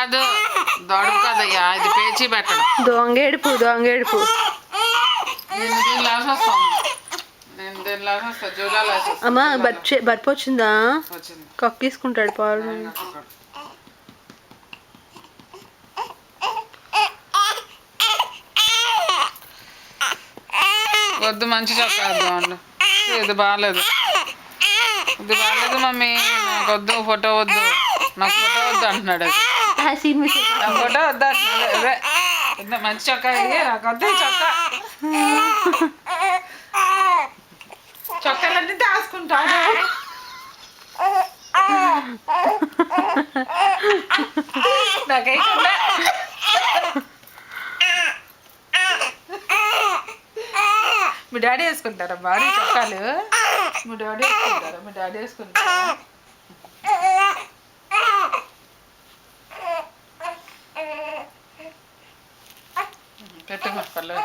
కాదు, దొడుపు కదయ్యా, ఇది పేచీ పెట్టడం. దొంగేడుపు దొంగేడుపు. నేను దీనిలాగా వస్తాను, నేను దీనిలాగా వస్తా, జూలాలు అమ్మా బర్పు వచ్చిందా? వచ్చింది. కక్కేసుకుంటాడు పాలు. వద్దు, మంచి చొక్కా వద్దు, ఇది బాగాలేదు, ఇది బాగాలేదు మమ్మీ, నాకు వద్దు, ఫోటో వద్దు, నాకు ఫోటో వద్దు అంటున్నాడు. నాకు ఫోటో వద్దు అంటున్నాడు. అదే మంచి చొక్కా ఇది, నాకు వద్దు చొక్కా. చొక్కాలన్నీ దాచుకుంటాడు. నాకైతే మీ డాడీ వేసుకుంటారా బాడీ చొక్కాలు? మీ డాడీ వేసుకుంటారా? మీ డాడీ వేసుకుంటారా? పెట్టు పర్లేదు.